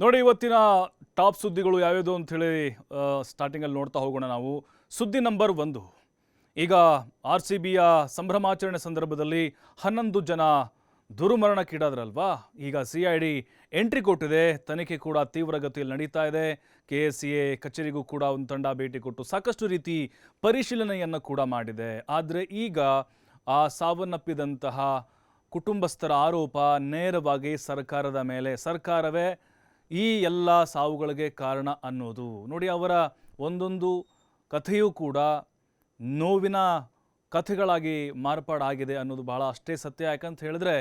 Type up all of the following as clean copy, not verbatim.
ನೋಡಿ ಇವತ್ತಿನ ಟಾಪ್ ಸುದ್ದಿಗಳು ಯಾವ್ಯಾವುದು ಅಂತ ಹೇಳಿ ಸ್ಟಾರ್ಟಿಂಗಲ್ಲಿ ನೋಡ್ತಾ ಹೋಗೋಣ ನಾವು. ಸುದ್ದಿ ನಂಬರ್ 1, ಈಗ RCBಯ ಸಂಭ್ರಮಾಚರಣೆ ಸಂದರ್ಭದಲ್ಲಿ 11 ಜನ ದುರ್ಮರಣಕ್ಕೀಡಾದ್ರಲ್ವಾ. ಈಗ CID ಎಂಟ್ರಿ ಕೊಟ್ಟಿದೆ, ತನಿಖೆ ಕೂಡ ತೀವ್ರಗತಿಯಲ್ಲಿ ನಡೀತಾ ಇದೆ. KSCA ಕಚೇರಿಗೂ ಕೂಡ ಒಂದು ತಂಡ ಭೇಟಿ ಕೊಟ್ಟು ಸಾಕಷ್ಟು ರೀತಿ ಪರಿಶೀಲನೆಯನ್ನು ಕೂಡ ಮಾಡಿದೆ. ಆದರೆ ಈಗ ಆ ಸಾವನ್ನಪ್ಪಿದಂತಹ ಕುಟುಂಬಸ್ಥರ ಆರೋಪ ನೇರವಾಗಿ ಸರ್ಕಾರದ ಮೇಲೆ, ಸರ್ಕಾರವೇ ಈ ಎಲ್ಲ ಸಾವುಗಳಿಗೆ ಕಾರಣ ಅನ್ನೋದು. ನೋಡಿ, ಅವರ ಒಂದೊಂದು ಕಥೆಯೂ ಕೂಡ ನೋವಿನ ಕಥೆಗಳಾಗಿ ಮಾರ್ಪಾಡಾಗಿದೆ ಅನ್ನೋದು ಬಹಳ ಅಷ್ಟೇ ಸತ್ಯ. ಯಾಕಂತ ಹೇಳಿದ್ರೆ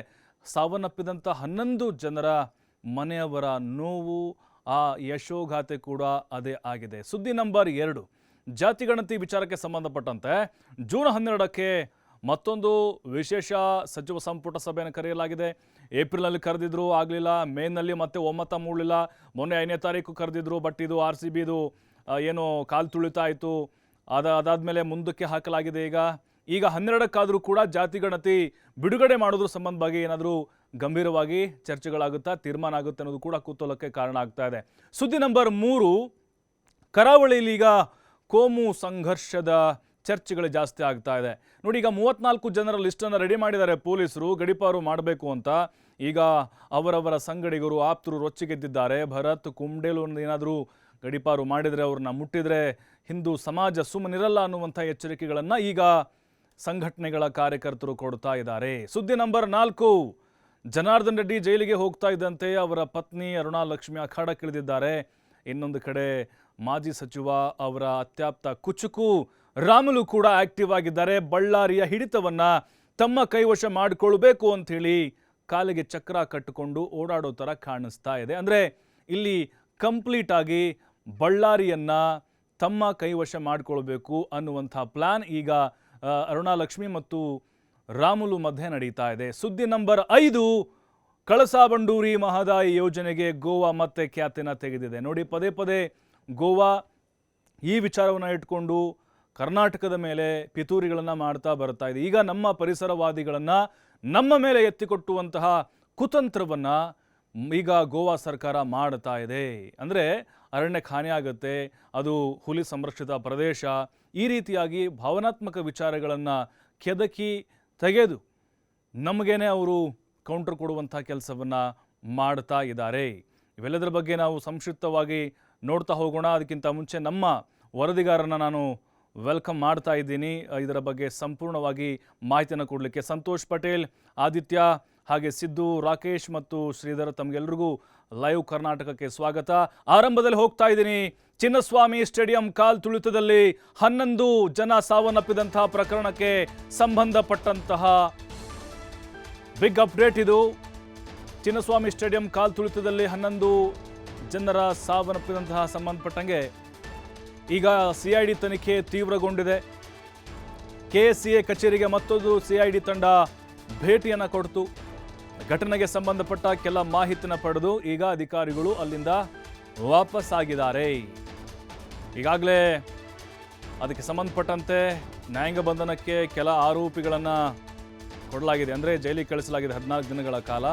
ಸಾವನ್ನಪ್ಪಿದಂಥ 11 ಜನರ ಮನೆಯವರ ನೋವು, ಆ ಯಶೋಗಾಥೆ ಕೂಡ ಅದೇ ಆಗಿದೆ. ಸುದ್ದಿ ನಂಬರ್ 2, ಜಾತಿ ಗಣತಿ ವಿಚಾರಕ್ಕೆ ಸಂಬಂಧಪಟ್ಟಂತೆ ಜೂನ್ 12ಕ್ಕೆ ಮತ್ತೊಂದು ವಿಶೇಷ ಸಚಿವ ಸಂಪುಟ ಸಭೆಯನ್ನು ಕರೆಯಲಾಗಿದೆ. ಏಪ್ರಿಲ್ನಲ್ಲಿ ಕರೆದಿದ್ರು, ಆಗಲಿಲ್ಲ. ಮೇನಲ್ಲಿ ಮತ್ತೆ ಒಮ್ಮತ ಮೂಡಲಿಲ್ಲ. ಮೊನ್ನೆ 5ನೇ ತಾರೀಕು ಕರೆದಿದ್ರು, ಬಟ್ ಇದು RCBದು ಏನು ಕಾಲು ತುಳಿತಾ ಇತ್ತು. ಅದಾದಮೇಲೆ ಮುಂದಕ್ಕೆ ಹಾಕಲಾಗಿದೆ. ಈಗ 12ಕ್ಕಾದರೂ ಕೂಡ ಜಾತಿ ಗಣತಿ ಬಿಡುಗಡೆ ಮಾಡೋದ್ರ ಸಂಬಂಧವಾಗಿ ಏನಾದರೂ ಗಂಭೀರವಾಗಿ ಚರ್ಚೆಗಳಾಗುತ್ತಾ, ತೀರ್ಮಾನ ಆಗುತ್ತೆ ಅನ್ನೋದು ಕೂಡ ಕುತೂಹಲಕ್ಕೆ ಕಾರಣ ಆಗ್ತಾ ಇದೆ. ಸುದ್ದಿ ನಂಬರ್ 3, ಕರಾವಳಿಯಲ್ಲಿ ಈಗ ಕೋಮು ಸಂಘರ್ಷದ ಚರ್ಚೆಗಳು ಜಾಸ್ತಿ ಆಗ್ತಾ ಇದೆ. ನೋಡಿ, ಈಗ 34 ಜನರ ಲಿಸ್ಟನ್ನು ರೆಡಿ ಮಾಡಿದ್ದಾರೆ ಪೊಲೀಸರು, ಗಡೀಪಾರು ಮಾಡಬೇಕು ಅಂತ. ಈಗ ಅವರವರ ಸಂಗಡಿಗರು, ಆಪ್ತರು ರೊಚ್ಚಿಗೆದ್ದಿದ್ದಾರೆ. ಭರತ್ ಕುಂಬ್ಡೇಲು ಏನಾದರೂ ಗಡೀಪಾರು ಮಾಡಿದರೆ, ಅವ್ರನ್ನ ಮುಟ್ಟಿದರೆ ಹಿಂದೂ ಸಮಾಜ ಸುಮ್ಮನಿರಲ್ಲ ಅನ್ನುವಂಥ ಎಚ್ಚರಿಕೆಗಳನ್ನು ಈಗ ಸಂಘಟನೆಗಳ ಕಾರ್ಯಕರ್ತರು ಕೊಡ್ತಾ ಇದ್ದಾರೆ. ಸುದ್ದಿ ನಂಬರ್ 4, ಜನಾರ್ದನ್ ರೆಡ್ಡಿ ಜೈಲಿಗೆ ಹೋಗ್ತಾ ಇದ್ದಂತೆ ಅವರ ಪತ್ನಿ ಅರುಣಾ ಲಕ್ಷ್ಮಿ ಅಖಾಡಕ್ಕಿಳಿದಿದ್ದಾರೆ. ಇನ್ನೊಂದು ಕಡೆ ಮಾಜಿ ಸಚಿವ ಅವರ ಅತ್ಯಾಪ್ತ ಕುಚುಕು ರಾಮುಲು ಕೂಡ ಆಕ್ಟಿವ್ ಆಗಿದ್ದಾರೆ. ಬಳ್ಳಾರಿಯ ಹಿಡಿತವನ್ನ ತಮ್ಮ ಕೈವಶ ಮಾಡಿಕೊಳ್ಬೇಕು ಅಂಥೇಳಿ ಕಾಲಿಗೆ ಚಕ್ರ ಕಟ್ಟಿಕೊಂಡು ಓಡಾಡೋ ಥರ ಕಾಣಿಸ್ತಾ ಇದೆ. ಅಂದರೆ ಇಲ್ಲಿ ಕಂಪ್ಲೀಟ್ ಆಗಿ ಬಳ್ಳಾರಿಯನ್ನ ತಮ್ಮ ಕೈವಶ ಮಾಡಿಕೊಳ್ಬೇಕು ಅನ್ನುವಂಥ ಪ್ಲಾನ್ ಈಗ ಅರುಣಾ ಲಕ್ಷ್ಮಿ ಮತ್ತು ರಾಮುಲು ಮಧ್ಯೆ ನಡೀತಾ ಇದೆ. ಸುದ್ದಿ ನಂಬರ್ 5, ಕಳಸಾ ಬಂಡೂರಿ ಮಹದಾಯಿ ಯೋಜನೆಗೆ ಗೋವಾ ಮತ್ತೆ ಖ್ಯಾತಿನ ತೆಗೆದಿದೆ. ನೋಡಿ, ಪದೇ ಪದೇ ಗೋವಾ ಈ ವಿಚಾರವನ್ನು ಇಟ್ಕೊಂಡು ಕರ್ನಾಟಕದ ಮೇಲೆ ಪಿತೂರಿಗಳನ್ನು ಮಾಡ್ತಾ ಬರ್ತಾ ಇದೆ. ಈಗ ನಮ್ಮ ಪರಿಸರವಾದಿಗಳನ್ನು ನಮ್ಮ ಮೇಲೆ ಎತ್ತಿಕೊಟ್ಟುವಂತಹ ಕುತಂತ್ರವನ್ನು ಈಗ ಗೋವಾ ಸರ್ಕಾರ ಮಾಡ್ತಾ ಇದೆ. ಅಂದರೆ ಅರಣ್ಯಕ್ಕೆ ಹಾನಿ ಆಗುತ್ತೆ, ಅದು ಹುಲಿ ಸಂರಕ್ಷಿತ ಪ್ರದೇಶ, ಈ ರೀತಿಯಾಗಿ ಭಾವನಾತ್ಮಕ ವಿಚಾರಗಳನ್ನು ಕೆದಕಿ ತೆಗೆದು ನಮಗೇನೆ ಅವರು ಕೌಂಟರ್ ಕೊಡುವಂಥ ಕೆಲಸವನ್ನು ಮಾಡ್ತಾ ಇದ್ದಾರೆ. ಇವೆಲ್ಲದರ ಬಗ್ಗೆ ನಾವು ಸಂಕ್ಷಿಪ್ತವಾಗಿ ನೋಡ್ತಾ ಹೋಗೋಣ. ಅದಕ್ಕಿಂತ ಮುಂಚೆ ನಮ್ಮ ವರದಿಗಾರನ ನಾನು ವೆಲ್ಕಮ್ ಮಾಡ್ತಾ ಇದ್ದೀನಿ. ಇದರ ಬಗ್ಗೆ ಸಂಪೂರ್ಣವಾಗಿ ಮಾಹಿತಿಯನ್ನು ಕೊಡಲಿಕ್ಕೆ ಸಂತೋಷ್ ಪಟೇಲ್, ಆದಿತ್ಯ, ಹಾಗೆ ಸಿದ್ದು, ರಾಕೇಶ್ ಮತ್ತು ಶ್ರೀಧರ್, ತಮಗೆಲ್ಲರಿಗೂ ಲೈವ್ ಕರ್ನಾಟಕಕ್ಕೆ ಸ್ವಾಗತ. ಆರಂಭದಲ್ಲಿ ಹೋಗ್ತಾ ಇದ್ದೀನಿ. ಚಿನ್ನಸ್ವಾಮಿ ಸ್ಟೇಡಿಯಂ ಕಾಲ್ ತುಳಿತದಲ್ಲಿ 11 ಜನ ಸಾವನ್ನಪ್ಪಿದಂತಹ ಪ್ರಕರಣಕ್ಕೆ ಸಂಬಂಧಪಟ್ಟಂತಹ ಬಿಗ್ ಅಪ್ಡೇಟ್ ಇದು. ಚಿನ್ನಸ್ವಾಮಿ ಸ್ಟೇಡಿಯಂ ಕಾಲ್ ತುಳಿತದಲ್ಲಿ 11 ಜನರ ಸಾವನ್ನಪ್ಪಿದಂತಹ ಸಂಬಂಧಪಟ್ಟಂಗೆ ಈಗ CID ತನಿಖೆ ತೀವ್ರಗೊಂಡಿದೆ. KSCA ಕಚೇರಿಗೆ ಮತ್ತೊಂದು CID ತಂಡ ಭೇಟಿಯನ್ನು ಕೊಡ್ತು. ಘಟನೆಗೆ ಸಂಬಂಧಪಟ್ಟ ಕೆಲ ಮಾಹಿತಿಯನ್ನು ಪಡೆದು ಈಗ ಅಧಿಕಾರಿಗಳು ಅಲ್ಲಿಂದ ವಾಪಸ್ ಆಗಿದ್ದಾರೆ. ಈಗಾಗಲೇ ಅದಕ್ಕೆ ಸಂಬಂಧಪಟ್ಟಂತೆ ನ್ಯಾಯಾಂಗ ಬಂಧನಕ್ಕೆ ಕೆಲ ಆರೋಪಿಗಳನ್ನು ಕೊಡಲಾಗಿದೆ. ಅಂದರೆ ಜೈಲಿಗೆ ಕಳಿಸಲಾಗಿದೆ 14 ದಿನಗಳ ಕಾಲ.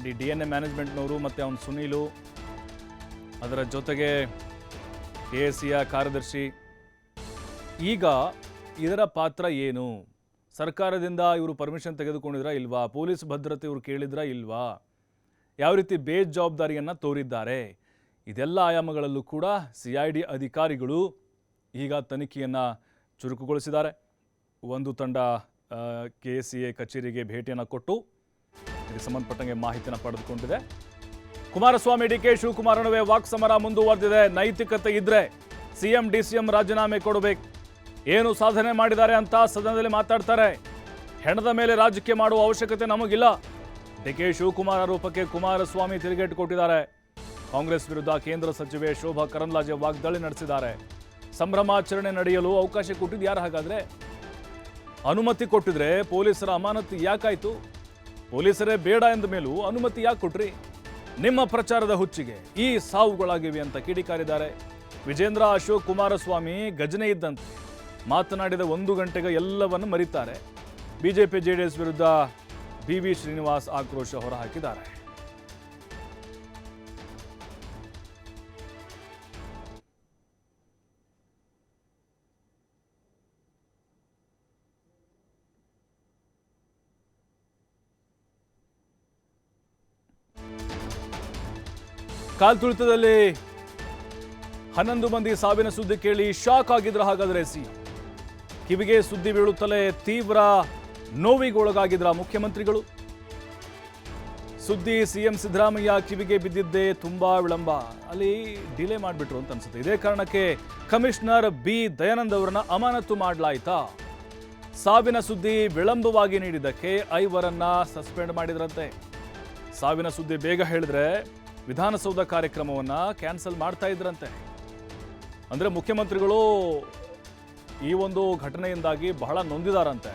DNA ಮ್ಯಾನೇಜ್ಮೆಂಟ್ನವರು ಮತ್ತು ಅವನು ಸುನೀಲು, ಅದರ ಜೊತೆಗೆ KSCA ಕಾರ್ಯದರ್ಶಿ. ಈಗ ಇದರ ಪಾತ್ರ ಏನು? ಸರ್ಕಾರದಿಂದ ಇವರು ಪರ್ಮಿಷನ್ ತೆಗೆದುಕೊಂಡಿದ್ರಾ ಇಲ್ವಾ? ಪೊಲೀಸ್ ಭದ್ರತೆ ಇವರು ಕೇಳಿದ್ರಾ ಇಲ್ವಾ? ಯಾವ ರೀತಿ ಬೇಜವಾಬ್ದಾರಿಯನ್ನು ತೋರಿದ್ದಾರೆ? ಇದೆಲ್ಲ ಆಯಾಮಗಳಲ್ಲೂ ಕೂಡ CID ಅಧಿಕಾರಿಗಳು ಈಗ ತನಿಖೆಯನ್ನು ಚುರುಕುಗೊಳಿಸಿದ್ದಾರೆ. ಒಂದು ತಂಡ KSCA ಕಚೇರಿಗೆ ಭೇಟಿಯನ್ನು ಕೊಟ್ಟು ಇದಕ್ಕೆ ಸಂಬಂಧಪಟ್ಟಂಗೆ ಮಾಹಿತಿಯನ್ನು ಪಡೆದುಕೊಂಡಿದೆ. ಕುಮಾರಸ್ವಾಮಿ DK ಶಿವಕುಮಾರ್ ನಡುವೆ ವಾಕ್ಸಮರ ಮುಂದುವರೆದಿದೆ. ನೈತಿಕತೆ ಇದ್ರೆ CM DCM ರಾಜೀನಾಮೆ ಕೊಡಬೇಕು. ಏನು ಸಾಧನೆ ಮಾಡಿದ್ದಾರೆ ಅಂತ ಸದನದಲ್ಲಿ ಮಾತಾಡ್ತಾರೆ. ಹೆಣದ ಮೇಲೆ ರಾಜಕೀಯ ಮಾಡುವ ಅವಶ್ಯಕತೆ ನಮಗಿಲ್ಲ. DK ಶಿವಕುಮಾರ್ ಆರೋಪಕ್ಕೆ ಕುಮಾರಸ್ವಾಮಿ ತಿರುಗೇಟು ಕೊಟ್ಟಿದ್ದಾರೆ. ಕಾಂಗ್ರೆಸ್ ವಿರುದ್ಧ ಕೇಂದ್ರ ಸಚಿವೆ ಶೋಭಾ ಕರಂದ್ಲಾಜೆ ವಾಗ್ದಾಳಿ ನಡೆಸಿದ್ದಾರೆ. ಸಂಭ್ರಮಾಚರಣೆ ನಡೆಯಲು ಅವಕಾಶ ಕೊಟ್ಟಿದ್ದು ಯಾರು? ಹಾಗಾದ್ರೆ ಅನುಮತಿ ಕೊಟ್ಟಿದ್ರೆ ಪೊಲೀಸರ ಅಮಾನತು ಯಾಕಾಯ್ತು? ಪೊಲೀಸರೇ ಬೇಡ ಎಂದ ಮೇಲೂ ಅನುಮತಿ ಯಾಕೆ ಕೊಟ್ರಿ? ನಿಮ್ಮ ಪ್ರಚಾರದ ಹುಚ್ಚಿಗೆ ಈ ಸಾವುಗಳಾಗಿವೆ ಅಂತ ಕಿಡಿಕಾರಿದ್ದಾರೆ. ವಿಜೇಂದ್ರ ಅಶೋಕ್ ಕುಮಾರಸ್ವಾಮಿ ಗಜನೆ ಇದ್ದಂತೆ ಮಾತನಾಡಿದ 1 ಗಂಟೆಗೆ ಎಲ್ಲವನ್ನು ಮರೀತಾರೆ. BJP JDS ವಿರುದ್ಧ BV ಶ್ರೀನಿವಾಸ್ ಆಕ್ರೋಶ ಹೊರಹಾಕಿದ್ದಾರೆ. ಕಾಲ್ತುಳಿತದಲ್ಲಿ 11 ಮಂದಿ ಸಾವಿನ ಸುದ್ದಿ ಕೇಳಿ ಶಾಕ್ ಆಗಿದ್ರ ಹಾಗಾದ್ರೆ ಸಿಎಂ. ಕಿವಿಗೆ ಸುದ್ದಿ ಬೀಳುತ್ತಲೇ ತೀವ್ರ ನೋವಿಗೊಳಗಾಗಿದ್ರ ಮುಖ್ಯಮಂತ್ರಿಗಳು. ಸುದ್ದಿ ಸಿಎಂ ಸಿದ್ದರಾಮಯ್ಯ ಕಿವಿಗೆ ಬಿದ್ದಿದ್ದೇ ತುಂಬಾ ವಿಳಂಬ, ಅಲ್ಲಿ ಡಿಲೇ ಮಾಡಿಬಿಟ್ರು ಅಂತ ಅನ್ಸುತ್ತೆ. ಇದೇ ಕಾರಣಕ್ಕೆ ಕಮಿಷನರ್ ಬಿ ದಯಾನಂದ್ ಅವರನ್ನ ಅಮಾನತು ಮಾಡಲಾಯಿತಾ? ಸಾವಿನ ಸುದ್ದಿ ವಿಳಂಬವಾಗಿ ನೀಡಿದ್ದಕ್ಕೆ 5ರನ್ನ ಸಸ್ಪೆಂಡ್ ಮಾಡಿದ್ರಂತೆ. ಸಾವಿನ ಸುದ್ದಿ ಬೇಗ ಹೇಳಿದ್ರೆ ವಿಧಾನಸೌಧ ಕಾರ್ಯಕ್ರಮವನ್ನ ಕ್ಯಾನ್ಸಲ್ ಮಾಡ್ತಾ ಇದ್ರಂತೆ. ಅಂದ್ರೆ ಮುಖ್ಯಮಂತ್ರಿಗಳು ಈ ಒಂದು ಘಟನೆಯಿಂದಾಗಿ ಬಹಳ ನೊಂದಿದಾರಂತೆ.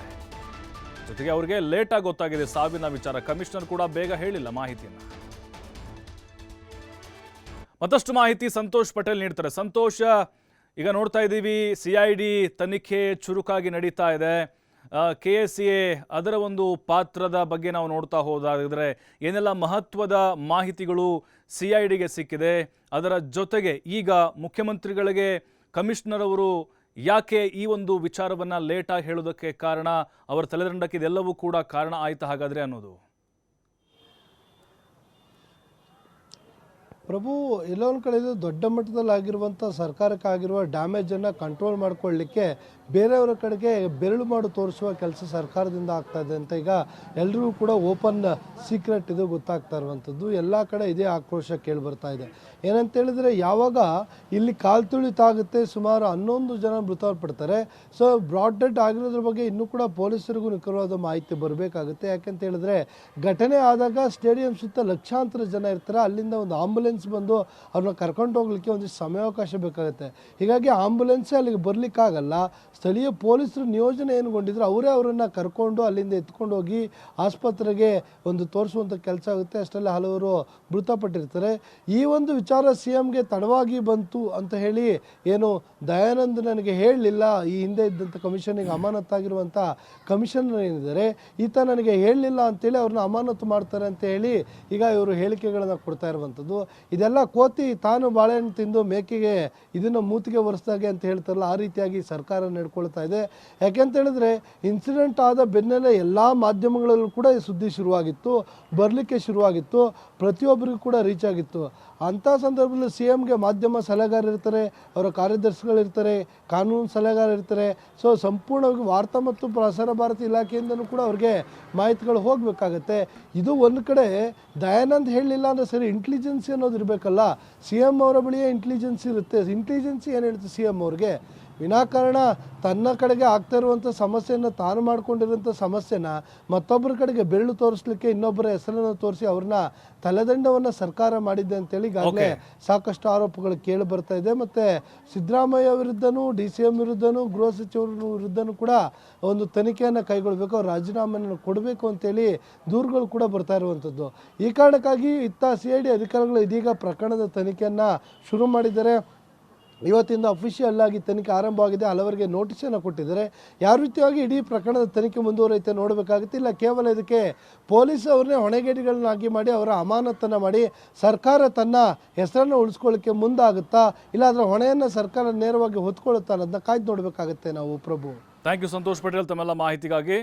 ಜೊತೆಗೆ ಅವರಿಗೆ ಲೇಟ್ ಆಗಿ ಗೊತ್ತಾಗಿದೆ ಸಾವಿನ ವಿಚಾರ. ಕಮಿಷನರ್ ಕೂಡ ಬೇಗ ಹೇಳಿಲ್ಲ ಮಾಹಿತಿಯನ್ನ. ಮತ್ತಷ್ಟು ಮಾಹಿತಿ ಸಂತೋಷ್ ಪಟೇಲ್ ನೀಡ್ತಾರೆ. ಸಂತೋಷ್, ಈಗ ನೋಡ್ತಾ ಇದ್ದೀವಿ CID ತನಿಖೆ ಚುರುಕಾಗಿ ನಡೀತಾ ಇದೆ. KSA ಅದರ ಒಂದು ಪಾತ್ರದ ಬಗ್ಗೆ ನಾವು ನೋಡ್ತಾ ಹೋದಾದ್ರೆ ಏನೆಲ್ಲ ಮಹತ್ವದ ಮಾಹಿತಿಗಳು CIDಗೆ ಸಿಕ್ಕಿದೆ, ಅದರ ಜೊತೆಗೆ ಈಗ ಮುಖ್ಯಮಂತ್ರಿಗಳಿಗೆ ಕಮಿಷನರ್ ಅವರು ಯಾಕೆ ಈ ಒಂದು ವಿಚಾರವನ್ನು ಲೇಟಾಗಿ ಹೇಳೋದಕ್ಕೆ ಕಾರಣ, ಅವರ ತಲೆದಂಡಕ್ಕೆ ಇದೆಲ್ಲವೂ ಕೂಡ ಕಾರಣ ಆಯ್ತಾ ಹಾಗಾದರೆ ಅನ್ನೋದು? ಪ್ರಭು, ಎಲ್ಲೋ ಒಂದು ಕಡೆ ದೊಡ್ಡ ಮಟ್ಟದಲ್ಲಿ ಆಗಿರುವಂಥ ಸರ್ಕಾರಕ್ಕಾಗಿರುವ ಡ್ಯಾಮೇಜನ್ನು ಕಂಟ್ರೋಲ್ ಮಾಡ್ಕೊಳ್ಳಿಕ್ಕೆ ಬೇರೆಯವರ ಕಡೆಗೆ ಬೆರಳು ಮಾಡಿ ತೋರಿಸುವ ಕೆಲಸ ಸರ್ಕಾರದಿಂದ ಆಗ್ತಾ ಇದೆ ಅಂತ ಈಗ ಎಲ್ಲರಿಗೂ ಕೂಡ ಓಪನ್ ಸೀಕ್ರೆಟ್ ಇದು ಗೊತ್ತಾಗ್ತಾ ಇರುವಂಥದ್ದು. ಎಲ್ಲ ಕಡೆ ಇದೇ ಆಕ್ರೋಶ ಕೇಳಿಬರ್ತಾ ಇದೆ. ಏನಂತೇಳಿದರೆ, ಯಾವಾಗ ಇಲ್ಲಿ ಕಾಲ್ತುಳಿತಾಗುತ್ತೆ, ಸುಮಾರು 11 ಜನ ಮೃತಪಡ್ತಾರೆ. ಸೊ ಬ್ರಾಡ್ ಡೆಡ್ ಆಗಿರೋದ್ರ ಬಗ್ಗೆ ಇನ್ನೂ ಕೂಡ ಪೊಲೀಸರಿಗೂ ನಿಖರವಾದ ಮಾಹಿತಿ ಬರಬೇಕಾಗುತ್ತೆ. ಯಾಕೆಂತ ಹೇಳಿದ್ರೆ, ಘಟನೆ ಆದಾಗ ಸ್ಟೇಡಿಯಂ ಸುತ್ತ ಲಕ್ಷಾಂತರ ಜನ ಇರ್ತಾರೆ. ಅಲ್ಲಿಂದ ಒಂದು ಆಂಬುಲೆನ್ಸ್ ಬಂದು ಅವ್ರನ್ನ ಕರ್ಕೊಂಡು ಹೋಗ್ಲಿಕ್ಕೆ ಒಂದಿಷ್ಟು ಸಮಯಾವಕಾಶ ಬೇಕಾಗುತ್ತೆ. ಹೀಗಾಗಿ ಆಂಬುಲೆನ್ಸೇ ಅಲ್ಲಿಗೆ ಬರಲಿಕ್ಕಾಗಲ್ಲ. ಸ್ಥಳೀಯ ಪೊಲೀಸರು ನಿಯೋಜನೆ ಏನುಗೊಂಡಿದ್ರು ಅವರೇ ಅವರನ್ನು ಕರ್ಕೊಂಡು ಅಲ್ಲಿಂದ ಎತ್ಕೊಂಡು ಹೋಗಿ ಆಸ್ಪತ್ರೆಗೆ ಒಂದು ತೋರಿಸುವಂಥ ಕೆಲಸ ಆಗುತ್ತೆ. ಅಷ್ಟರಲ್ಲಿ ಹಲವರು ಮೃತಪಟ್ಟಿರ್ತಾರೆ. ಈ ಒಂದು ವಿಚಾರ CMಗೆ ತಡವಾಗಿ ಬಂತು ಅಂತ ಹೇಳಿ ಏನು ದಯಾನಂದ್ ನನಗೆ ಹೇಳಲಿಲ್ಲ, ಈ ಹಿಂದೆ ಇದ್ದಂಥ ಕಮಿಷನಿಗೆ ಅಮಾನತ್ತಾಗಿರುವಂಥ ಕಮಿಷನರ್ ಏನಿದ್ದಾರೆ ಈತ ನನಗೆ ಹೇಳಲಿಲ್ಲ ಅಂತೇಳಿ ಅವ್ರನ್ನ ಅಮಾನತು ಮಾಡ್ತಾರೆ ಅಂತ ಹೇಳಿ ಈಗ ಇವರು ಹೇಳಿಕೆಗಳನ್ನು ಕೊಡ್ತಾ ಇರುವಂಥದ್ದು. ಇದೆಲ್ಲ ಕೋತಿ ತಾನು ಬಾಳೆಹಣ್ಣು ತಿಂದು ಮೇಕೆಗೆ ಇದನ್ನು ಮೂತಿಗೆ ಒರೆಸ್ದಾಗೆ ಅಂತ ಹೇಳ್ತಾರಲ್ಲ, ಆ ರೀತಿಯಾಗಿ ಸರ್ಕಾರ ನಡ್ಕೊಳ್ತಾ ಇದೆ. ಯಾಕೆಂತ ಹೇಳಿದ್ರೆ, ಇನ್ಸಿಡೆಂಟ್ ಆದ ಬೆನ್ನಲ್ಲೇ ಎಲ್ಲ ಮಾಧ್ಯಮಗಳಲ್ಲೂ ಕೂಡ ಸುದ್ದಿ ಶುರುವಾಗಿತ್ತು, ಬರಲಿಕ್ಕೆ ಶುರುವಾಗಿತ್ತು, ಪ್ರತಿಯೊಬ್ಬರಿಗೂ ಕೂಡ ರೀಚ್ ಆಗಿತ್ತು. ಅಂಥ ಸಂದರ್ಭದಲ್ಲಿ CMಗೆ ಮಾಧ್ಯಮ ಸಲಹೆಗಾರ ಇರ್ತಾರೆ, ಅವರ ಕಾರ್ಯದರ್ಶಿಗಳಿರ್ತಾರೆ, ಕಾನೂನು ಸಲಹೆಗಾರ ಇರ್ತಾರೆ. ಸೊ ಸಂಪೂರ್ಣವಾಗಿ ವಾರ್ತಾ ಮತ್ತು ಪ್ರಸಾರ ಭಾರತಿ ಇಲಾಖೆಯಿಂದನೂ ಕೂಡ ಅವ್ರಿಗೆ ಮಾಹಿತಿಗಳು ಹೋಗಬೇಕಾಗತ್ತೆ. ಇದು ಒಂದು ಕಡೆ ದಯಾನಂದ್ ಹೇಳಲಿಲ್ಲ ಅಂದರೆ ಸರಿ, ಇಂಟೆಲಿಜೆನ್ಸಿ ಅನ್ನೋದು ಇರಬೇಕಲ್ಲ. CM ಅವರ ಬಳಿಯೇ ಇಂಟೆಲಿಜೆನ್ಸಿ ಇರುತ್ತೆ. ಇಂಟೆಲಿಜೆನ್ಸಿ ಏನು ಹೇಳುತ್ತೆ CM ಅವ್ರಿಗೆ? ವಿನಾಕಾರಣ ತನ್ನ ಕಡೆಗೆ ಆಗ್ತಾ ಇರುವಂಥ ಸಮಸ್ಯೆಯನ್ನು ತಾನು ಮಾಡ್ಕೊಂಡಿರೋಂಥ ಸಮಸ್ಯೆನ ಮತ್ತೊಬ್ಬರ ಕಡೆಗೆ ಬೆರಳು ತೋರಿಸ್ಲಿಕ್ಕೆ ಇನ್ನೊಬ್ಬರ ಹೆಸರನ್ನು ತೋರಿಸಿ ಅವ್ರನ್ನ ತಲೆದಂಡವನ್ನು ಸರ್ಕಾರ ಮಾಡಿದೆ ಅಂತೇಳಿ ಈಗಾಗಲೇ ಸಾಕಷ್ಟು ಆರೋಪಗಳು ಕೇಳಿ ಬರ್ತಾ ಇದೆ. ಮತ್ತು ಸಿದ್ದರಾಮಯ್ಯ ವಿರುದ್ಧನೂ DCM ವಿರುದ್ಧನೂ ಗೃಹ ಸಚಿವರ ವಿರುದ್ಧನೂ ಕೂಡ ಒಂದು ತನಿಖೆಯನ್ನು ಕೈಗೊಳ್ಳಬೇಕು, ಅವ್ರು ರಾಜೀನಾಮೆಯನ್ನು ಕೊಡಬೇಕು ಅಂತೇಳಿ ದೂರುಗಳು ಕೂಡ ಬರ್ತಾ ಇರುವಂಥದ್ದು. ಈ ಕಾರಣಕ್ಕಾಗಿ ಇತ್ತ CID ಅಧಿಕಾರಿಗಳು ಇದೀಗ ಪ್ರಕರಣದ ತನಿಖೆಯನ್ನು ಶುರು ಮಾಡಿದ್ದಾರೆ. ಇವತ್ತಿಂದ ಅಫಿಷಿಯಲ್ ಆಗಿ ತನಿಖೆ ಆರಂಭವಾಗಿದೆ. ಹಲವರಿಗೆ ನೋಟಿಸನ್ನು ಕೊಟ್ಟಿದ್ದಾರೆ. ಯಾವ ರೀತಿಯಾಗಿ ಇಡೀ ಪ್ರಕರಣದ ತನಿಖೆ ಮುಂದುವರಿಯುತ್ತೆ ನೋಡಬೇಕಾಗುತ್ತೆ. ಇಲ್ಲ ಕೇವಲ ಇದಕ್ಕೆ ಪೊಲೀಸ್ ಅವ್ರನ್ನೇ ಹೊಣೆಗೇಡಿಗಳನ್ನಾಗಿ ಮಾಡಿ ಅವರ ಅಮಾನತನ್ನು ಮಾಡಿ ಸರ್ಕಾರ ತನ್ನ ಹೆಸರನ್ನು ಉಳಿಸ್ಕೊಳ್ಳಿಕ್ಕೆ ಮುಂದಾಗುತ್ತಾ, ಇಲ್ಲ ಅದರ ಹೊಣೆಯನ್ನು ಸರ್ಕಾರ ನೇರವಾಗಿ ಹೊತ್ಕೊಳ್ಳುತ್ತಾ ಅನ್ನೋದನ್ನ ಕಾಯ್ದು ನೋಡಬೇಕಾಗುತ್ತೆ ನಾವು. ಪ್ರಭು, ಥ್ಯಾಂಕ್ ಯು ಸಂತೋಷ್ ಪಟೇಲ್ ತಮ್ಮೆಲ್ಲ ಮಾಹಿತಿಗಾಗಿ.